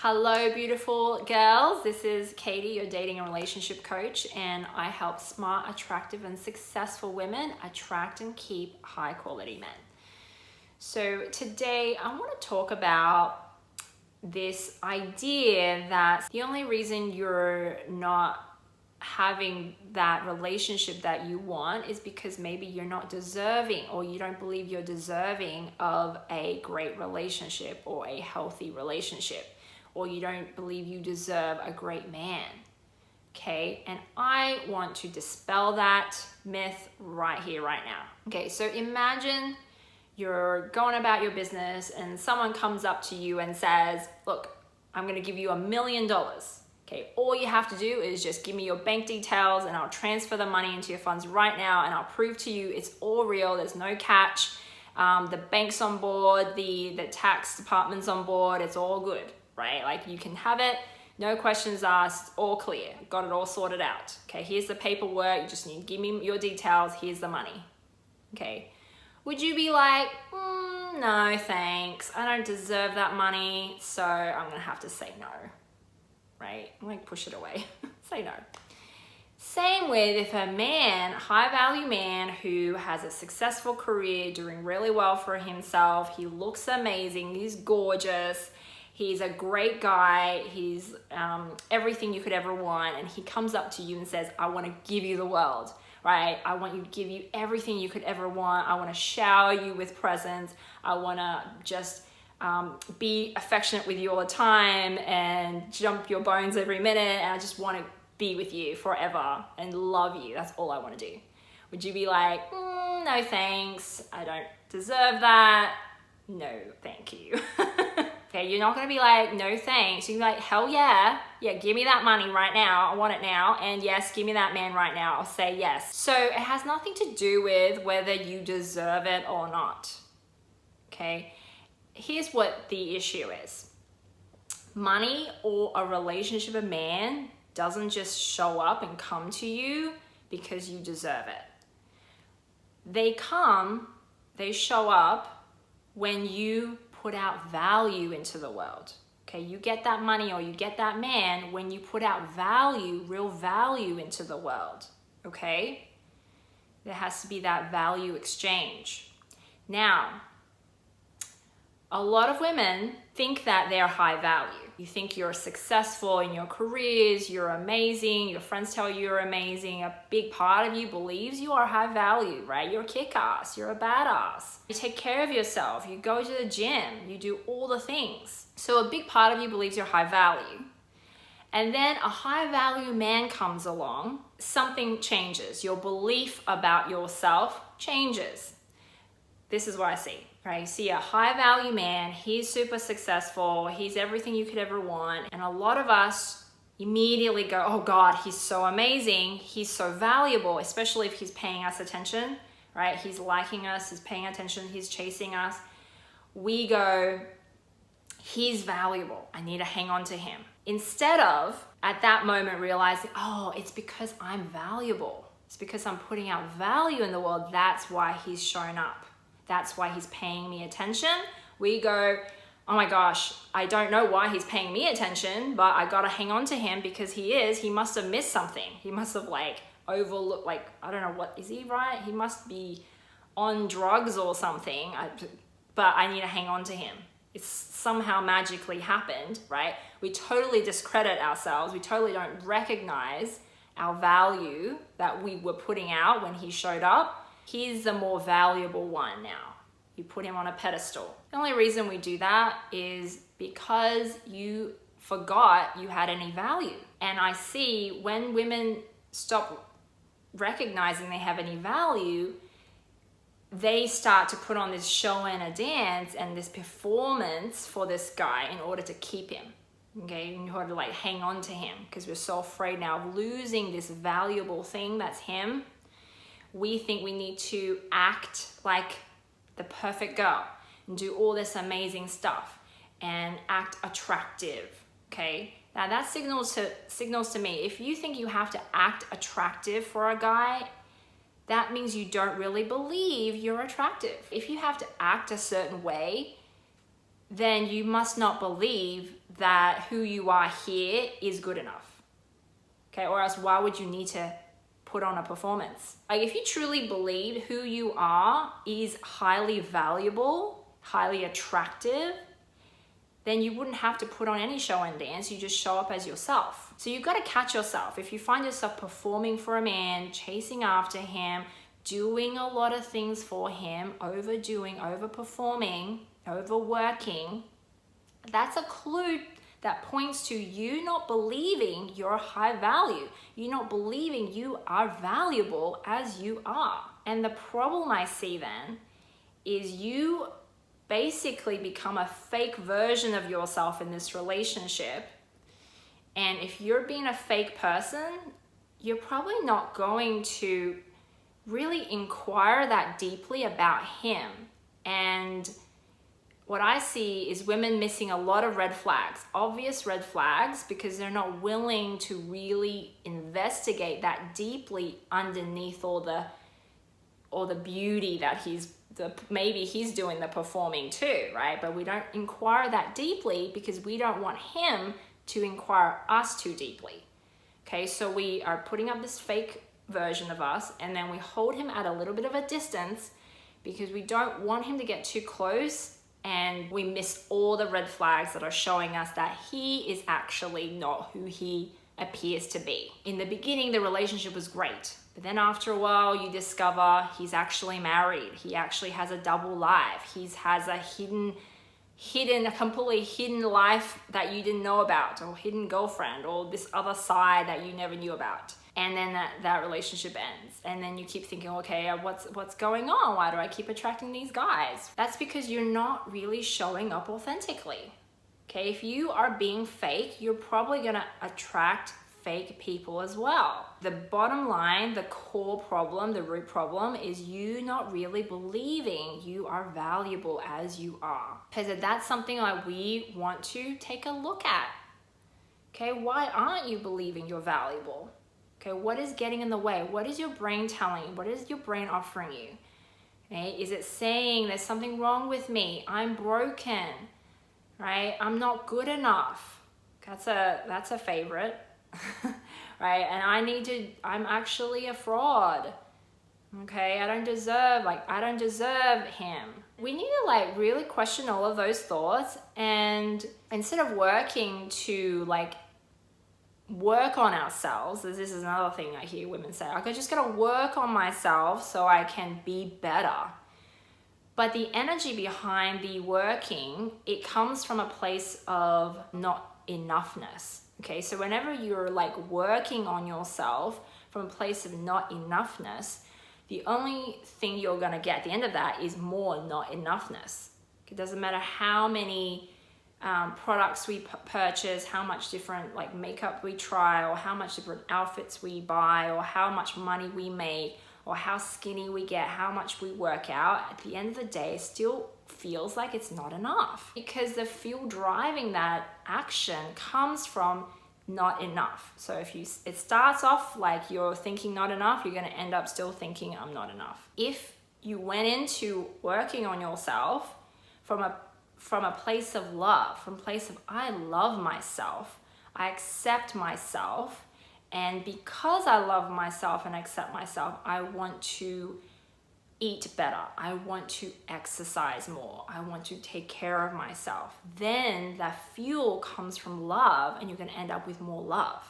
Hello, beautiful girls. This is Katie, your dating and relationship coach, and I help smart, attractive, and successful women attract and keep high quality men. So today I want to talk about this idea that the only reason you're not having that relationship that you want is because maybe you're not deserving, or you don't believe you're deserving of a great relationship or a healthy relationship, or you don't believe you deserve a great man. Okay, and I want to dispel that myth right here, right now. Okay, so imagine you're going about your business and someone comes up to you and says, look, I'm gonna give you $1 million. Okay, all you have to do is just give me your bank details and I'll transfer the money into your funds right now, and I'll prove to you it's all real, there's no catch. The bank's on board, the tax department's on board, it's all good, right? Like, you can have it, no questions asked, all clear, got it all sorted out. Okay, here's the paperwork, you just need to give me your details, here's the money. Okay, would you be like, no thanks, I don't deserve that money, so I'm gonna have to say no, right? I'm gonna push it away, say no. Same with if a man, high value man who has a successful career, doing really well for himself, he looks amazing, he's gorgeous, he's a great guy, he's everything you could ever want, and he comes up to you and says, I want to give you the world, right? I want to give you everything you could ever want. I want to shower you with presents. I want to just be affectionate with you all the time and jump your bones every minute, and I just want to be with you forever and love you. That's all I want to do. Would you be like, no thanks, I don't deserve that, no thank you? Okay, you're not going to be like, no thanks. You're going to be like, hell yeah, give me that money right now, I want it now, and yes, give me that man right now, I'll say yes. So it has nothing to do with whether you deserve it or not. Okay, here's what the issue is. Money or a relationship, a man doesn't just show up and come to you because you deserve it. They show up when you put out value into the world. Okay, you get that money or you get that man when you put out value, real value into the world. Okay, there has to be that value exchange. Now, a lot of women think that they're high value. You think you're successful in your careers, you're amazing, your friends tell you you're amazing, a big part of you believes you are high value, right? You're kick-ass, you're a badass. You take care of yourself, you go to the gym, you do all the things. So a big part of you believes you're high value. And then a high value man comes along, something changes. Your belief about yourself changes. This is what I see. Right, you see a high value man, he's super successful, he's everything you could ever want, and a lot of us immediately go, oh God, he's so amazing, he's so valuable, especially if he's paying us attention, right? He's liking us, he's paying attention, he's chasing us. We go, he's valuable, I need to hang on to him. Instead of, at that moment, realizing, oh, it's because I'm valuable. It's because I'm putting out value in the world, that's why he's shown up. That's why he's paying me attention. We go, oh my gosh, I don't know why he's paying me attention, but I gotta hang on to him because he must have missed something. He must have overlooked, I don't know, what is he, right? He must be on drugs or something, but I need to hang on to him. It's somehow magically happened, right? We totally discredit ourselves. We totally don't recognize our value that we were putting out when he showed up. He's the more valuable one now. You put him on a pedestal. The only reason we do that is because you forgot you had any value. And I see when women stop recognizing they have any value, they start to put on this show and a dance and this performance for this guy in order to keep him. Okay, in order to hang on to him, because we're so afraid now of losing this valuable thing that's him. We think we need to act like the perfect girl and do all this amazing stuff and act attractive, okay? Now that signals to me, if you think you have to act attractive for a guy, that means you don't really believe you're attractive. If you have to act a certain way, then you must not believe that who you are here is good enough. Okay, or else why would you need to put on a performance? Like, if you truly believe who you are is highly valuable, highly attractive, then you wouldn't have to put on any show and dance. You just show up as yourself. So you've got to catch yourself. If you find yourself performing for a man, chasing after him, doing a lot of things for him, overdoing, overperforming, overworking, that's a clue that points to you not believing you're high value. You not believing you are valuable as you are. And the problem I see then is you basically become a fake version of yourself in this relationship. And if you're being a fake person, you're probably not going to really inquire that deeply about him. And what I see is women missing a lot of red flags, obvious red flags, because they're not willing to really investigate that deeply underneath all the beauty that maybe he's doing the performing too, right? But we don't inquire that deeply because we don't want him to inquire us too deeply. Okay, so we are putting up this fake version of us, and then we hold him at a little bit of a distance because we don't want him to get too close, and we miss all the red flags that are showing us that he is actually not who he appears to be. In the beginning, the relationship was great, but then after a while, you discover he's actually married. He actually has a double life. He has a completely hidden life that you didn't know about, or hidden girlfriend, or this other side that you never knew about. And then that relationship ends. And then you keep thinking, okay, what's going on? Why do I keep attracting these guys? That's because you're not really showing up authentically. Okay, if you are being fake, you're probably gonna attract fake people as well. The bottom line, the core problem, the root problem is you not really believing you are valuable as you are. Because that's something that we want to take a look at. Okay, why aren't you believing you're valuable? Okay, what is getting in the way? What is your brain telling you? What is your brain offering you? Okay, is it saying there's something wrong with me? I'm broken, right? I'm not good enough. That's a favorite, right? And I'm actually a fraud. Okay, I don't deserve him. We need to really question all of those thoughts, and instead of working to work on ourselves, this is another thing I hear women say, I just gotta work on myself so I can be better. But the energy behind the working, it comes from a place of not enoughness. Okay, so whenever you're working on yourself from a place of not enoughness, the only thing you're gonna get at the end of that is more not enoughness. It doesn't matter how many products we purchase, how much different makeup we try, or how much different outfits we buy, or how much money we make, or how skinny we get, how much we work out, at the end of the day, it still feels like it's not enough, because the fuel driving that action comes from not enough. So if it starts off like you're thinking not enough, you're going to end up still thinking I'm not enough. If you went into working on yourself from a place of love, from a place of I love myself, I accept myself, and because I love myself and accept myself, I want to eat better, I want to exercise more, I want to take care of myself, then that fuel comes from love, and you're going to end up with more love.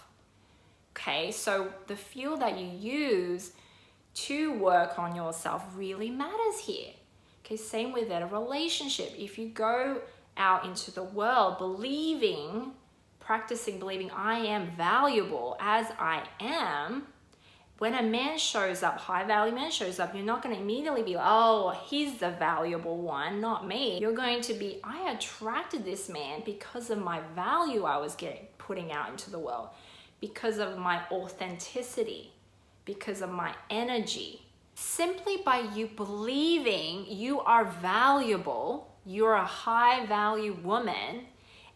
Okay, so the fuel that you use to work on yourself really matters here. Okay, same with a relationship. If you go out into the world practicing believing I am valuable as I am, when a man shows up, high value man shows up, you're not going to immediately be like, oh, he's the valuable one, not me. You're going to be, I attracted this man because of my value I was putting out into the world, because of my authenticity, because of my energy. Simply by you believing you are valuable, you're a high value woman,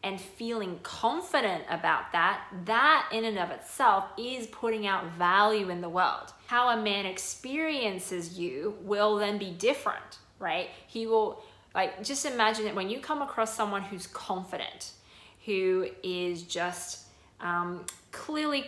and feeling confident about that in and of itself is putting out value in the world. How a man experiences you will then be different, right? He will, just imagine that when you come across someone who's confident, who is just clearly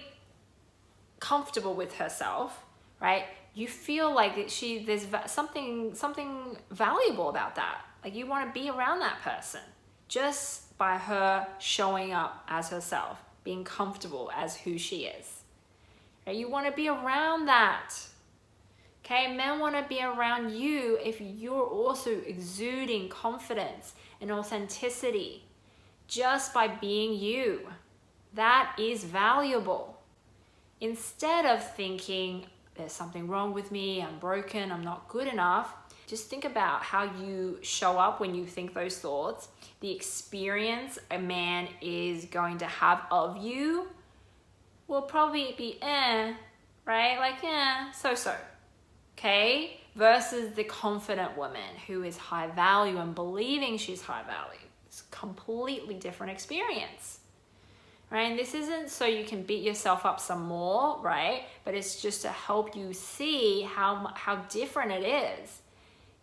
comfortable with herself, right? You feel like there's something valuable about that. Like you want to be around that person just by her showing up as herself, being comfortable as who she is. Right? You want to be around that. Okay, men want to be around you if you're also exuding confidence and authenticity just by being you. That is valuable. Instead of thinking, there's something wrong with me, I'm broken, I'm not good enough, just think about how you show up when you think those thoughts. The experience a man is going to have of you will probably be right? Like, so-so. Okay? Versus the confident woman who is high value and believing she's high value. It's a completely different experience. Right? And this isn't so you can beat yourself up some more, right? But it's just to help you see how different it is.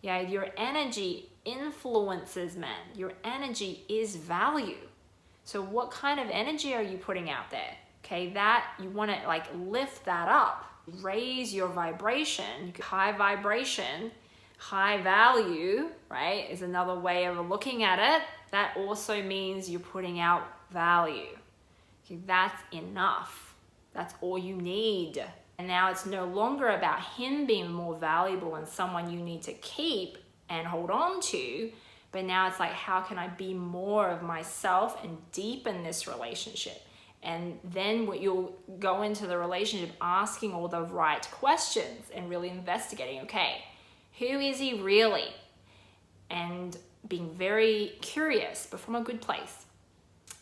Yeah, your energy influences men. Your energy is value. So what kind of energy are you putting out there? Okay, that you want to like lift that up, raise your vibration. High vibration, high value, right, is another way of looking at it. That also means you're putting out value. Okay, that's enough. That's all you need. And now it's no longer about him being more valuable and someone you need to keep and hold on to, but now it's like, how can I be more of myself and deepen this relationship? And then you'll go into the relationship asking all the right questions and really investigating, okay, who is he really? And being very curious, but from a good place.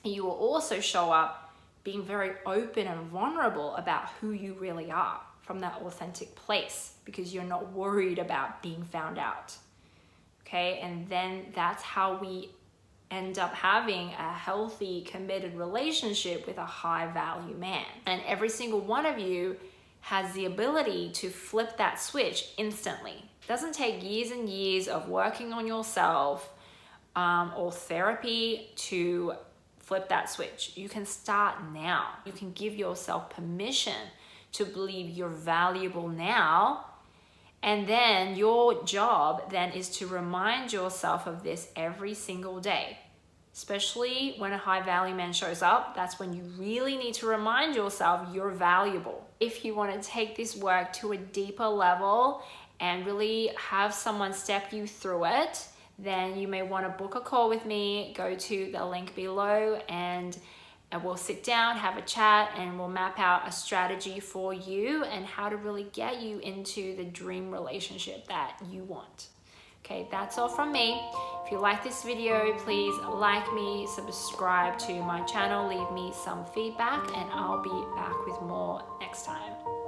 And you will also show up being very open and vulnerable about who you really are from that authentic place, because you're not worried about being found out. Okay, and then that's how we end up having a healthy, committed relationship with a high value man. And every single one of you has the ability to flip that switch instantly. It doesn't take years and years of working on yourself or therapy to flip that switch. You can start now. You can give yourself permission to believe you're valuable now. And then your job then is to remind yourself of this every single day. Especially when a high value man shows up, that's when you really need to remind yourself you're valuable. If you want to take this work to a deeper level and really have someone step you through it, then you may want to book a call with me. Go to the link below and we'll sit down, have a chat, and we'll map out a strategy for you and how to really get you into the dream relationship that you want. Okay, that's all from me. If you like this video, please like me, subscribe to my channel, leave me some feedback, and I'll be back with more next time.